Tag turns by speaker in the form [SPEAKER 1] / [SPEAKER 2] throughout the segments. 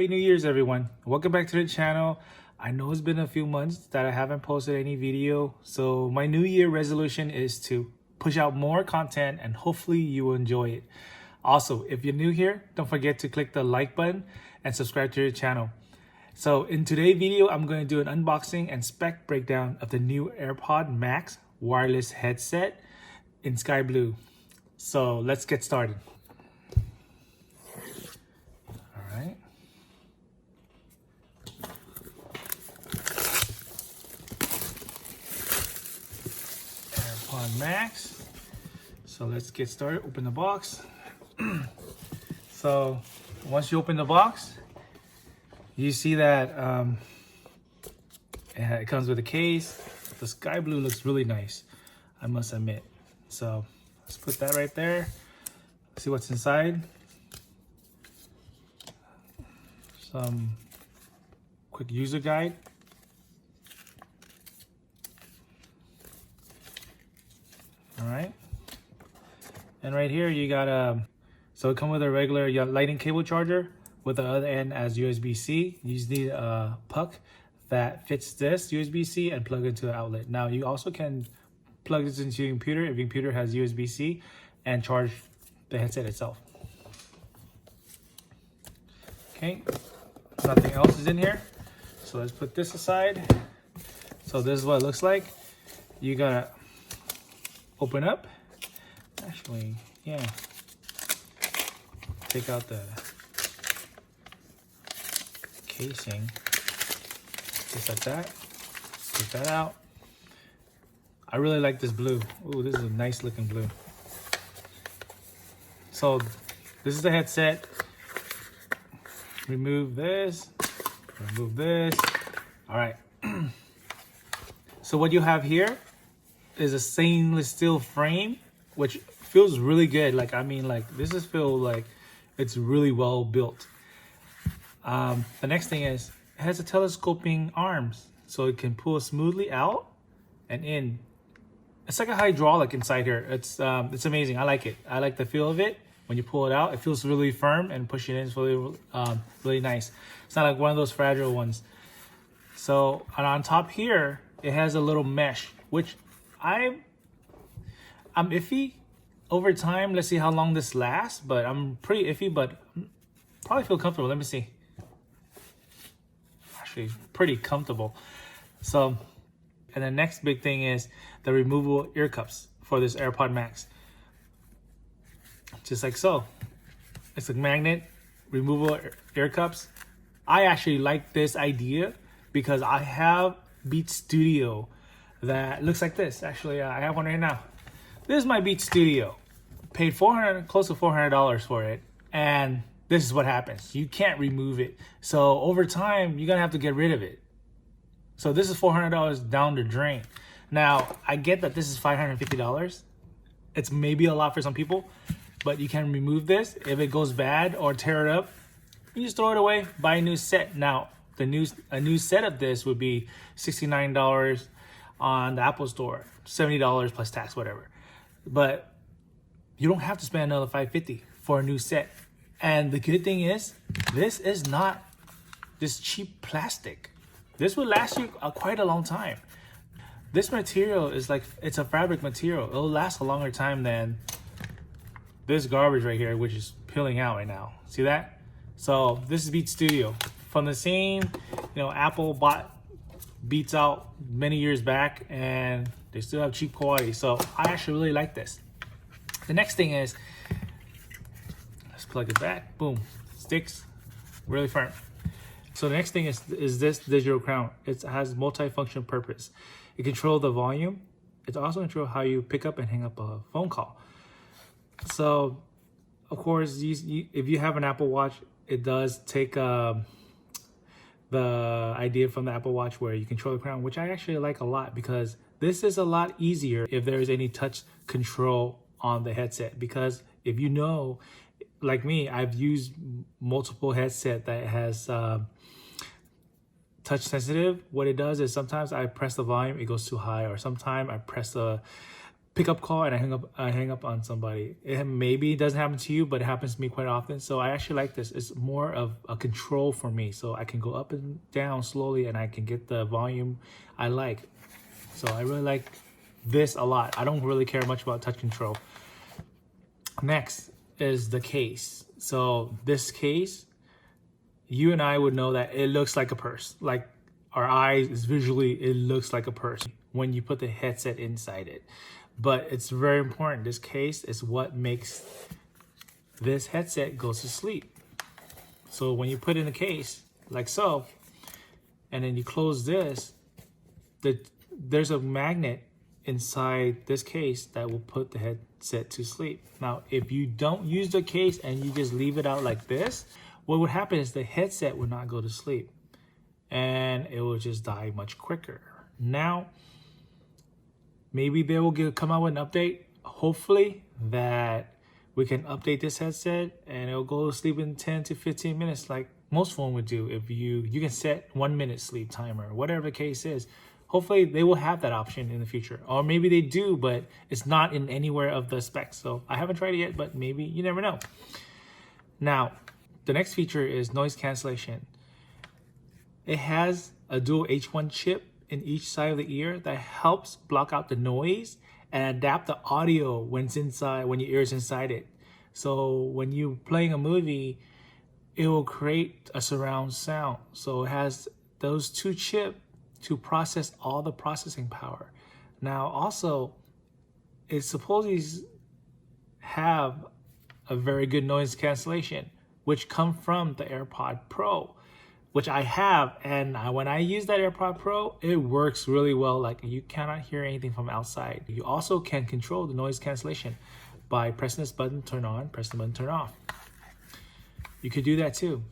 [SPEAKER 1] Happy New Year's, everyone. Welcome back to the channel. I know it's been a few months that I haven't posted any video, so my New Year resolution is to push out more content and hopefully you will enjoy it. Also, if you're new here, don't forget to click the like button and subscribe to the channel. So in today's video, I'm going to do an unboxing and spec breakdown of the new AirPods Max wireless headset in Skyblue. So let's get started. Alright. AirPods Max. So let's get started. Open the box. So once you open the box, you see that it comes with a case. The Skyblue looks really nice, I must admit. So let's put that right there. See what's inside. Some quick user guide. All right. And right here you got so it comes with a regular lightning cable charger with the other end as USB-C. You just need a puck that fits this USB-C and plug into the outlet. Now you also can plug this into your computer if your computer has USB-C and charge the headset itself. Okay, nothing else is in here. So let's put this aside. So this is what it looks like. You gotta open up. Actually, yeah. Take out the casing, just like that. Take that out. I really like this blue. Ooh, this is a nice looking blue. So this is the headset. Remove this. Remove this. All right. So what you have here is a stainless steel frame, which feels really good. Like, I mean, like this is feel like it's really well built. The next thing is it has a telescoping arms, so it can pull smoothly out and in. It's like a hydraulic inside here. It's amazing. I like it. I like the feel of it. When you pull it out, it feels really firm, and pushing it in is really really nice. It's not like one of those fragile ones. So, and on top here, it has a little mesh, which I'm iffy. Over time, let's see how long this lasts, but I'm pretty iffy, but probably feel comfortable. Let me see. Actually, pretty comfortable. So, and the next big thing is the removable ear cups for this AirPods Max. Just like so. It's a magnet, removable ear cups. I actually like this idea because I have Beats Studio that looks like this. Actually, I have one right now. This is my Beats Studio. Paid close to $400 for it, and this is what happens. You can't remove it. So over time, you're gonna have to get rid of it. So this is $400 down the drain. Now, I get that this is $550. It's maybe a lot for some people, but you can remove this. If it goes bad or tear it up, you just throw it away, buy a new set. Now, a new set of this would be $69 on the Apple Store, $70 plus tax, whatever. But you don't have to spend another $550 for a new set. And the good thing is, this is not this cheap plastic. This will last you quite a long time. This material is like, it's a fabric material. It'll last a longer time than this garbage right here, which is peeling out right now. See that? So this is Beats Studio. From the same, Apple bought Beats out many years back, and they still have cheap quality. So I actually really like this. The next thing is, let's plug it back. Boom, sticks, really firm. So the next thing is this digital crown. It has multi-function purpose. It controls the volume. It also controls how you pick up and hang up a phone call. So, of course, if you have an Apple Watch, it does take the idea from the Apple Watch where you control the crown, which I actually like a lot because this is a lot easier if there is any touch control on the headset. Because if you know, like me, I've used multiple headset that has touch sensitive. What it does is sometimes I press the volume, it goes too high, or sometimes I press the pickup call and I hang up on somebody. Maybe it doesn't happen to you, but it happens to me quite often. So I actually like this. It's more of a control for me. So I can go up and down slowly and I can get the volume I like. So I really like this a lot. I don't really care much about touch control. Next is the case. So this case, you and I would know that it looks like a purse. Like our eyes is visually, it looks like a purse when you put the headset inside it. But it's very important. This case is what makes this headset go to sleep. So when you put in the case, like so, and then you close this, there's a magnet inside this case that will put the headset to sleep. Now, if you don't use the case and you just leave it out like this, what would happen is the headset would not go to sleep and it will just die much quicker. Now, maybe they will come out with an update, hopefully, that we can update this headset and it'll go to sleep in 10 to 15 minutes like most phone would do. If you can set 1 minute sleep timer, whatever the case is. Hopefully they will have that option in the future. Or maybe they do, but it's not in anywhere of the specs. So I haven't tried it yet, but maybe, you never know. Now, the next feature is noise cancellation. It has a dual H1 chip in each side of the ear that helps block out the noise and adapt the audio when your ear is inside it. So when you're playing a movie, it will create a surround sound. So it has those two chips to process all the processing power. Now also, it supposedly have a very good noise cancellation, which come from the AirPod Pro, which I have, and when I use that AirPod Pro, it works really well. Like you cannot hear anything from outside. You also can control the noise cancellation by pressing this button, turn on, press the button, turn off. You could do that too.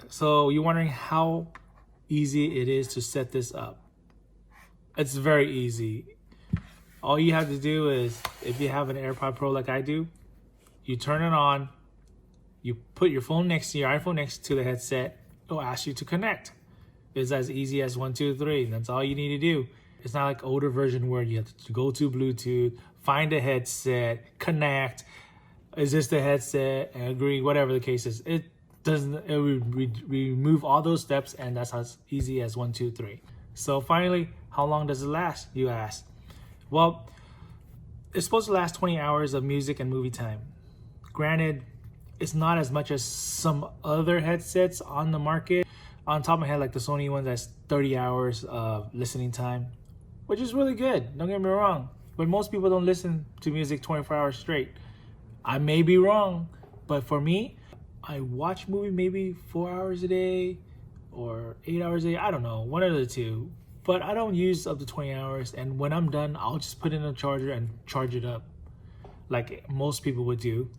[SPEAKER 1] So you're wondering how easy it is to set this up. It's very easy. All you have to do is, if you have an AirPod Pro like I do, you turn it on, you put your phone next to your iPhone next to the headset, it'll ask you to connect. It's as easy as 1, 2, 3. That's all you need to do. It's not like older version where you have to go to Bluetooth, find a headset, connect. Is this the headset? Agree, whatever the case is. It remove all those steps, and that's as easy as 1, 2, 3. So finally, how long does it last, you ask? Well, it's supposed to last 20 hours of music and movie time. Granted, it's not as much as some other headsets on the market. On top of my head, like the Sony one, that's 30 hours of listening time, which is really good, don't get me wrong. But most people don't listen to music 24 hours straight. I may be wrong, but for me, I watch movie maybe 4 hours a day or 8 hours a day. I don't know, one of the two. But I don't use up to 20 hours. And when I'm done, I'll just put in a charger and charge it up like most people would do.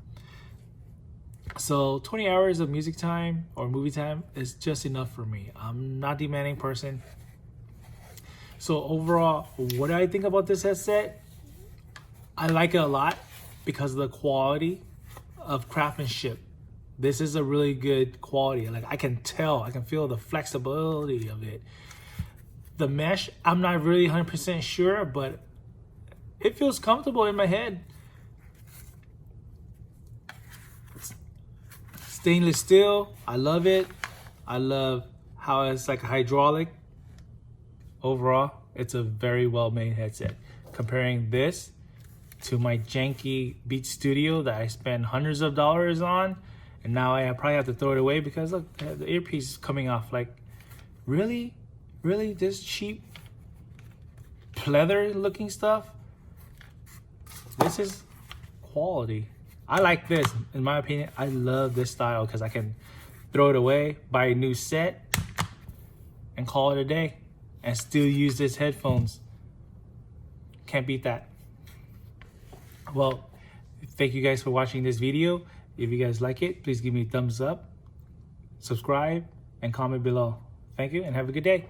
[SPEAKER 1] So 20 hours of music time or movie time is just enough for me. I'm not a demanding person. So overall, what do I think about this headset? I like it a lot because of the quality of craftsmanship. This is a really good quality. Like I can feel the flexibility of it. The mesh, I'm not really 100% sure, but it feels comfortable in my head. Stainless steel, I love it. I love how it's like hydraulic. Overall, it's a very well-made headset. Comparing this to my janky Beats Studio that I spend hundreds of dollars on, and now I probably have to throw it away because look, the earpiece is coming off. Like, really? Really? This cheap, pleather looking stuff? This is quality. I like this, in my opinion. I love this style because I can throw it away, buy a new set, and call it a day, and still use this headphones. Can't beat that. Well, thank you guys for watching this video. If you guys like it, please give me a thumbs up, subscribe, and comment below. Thank you, and have a good day.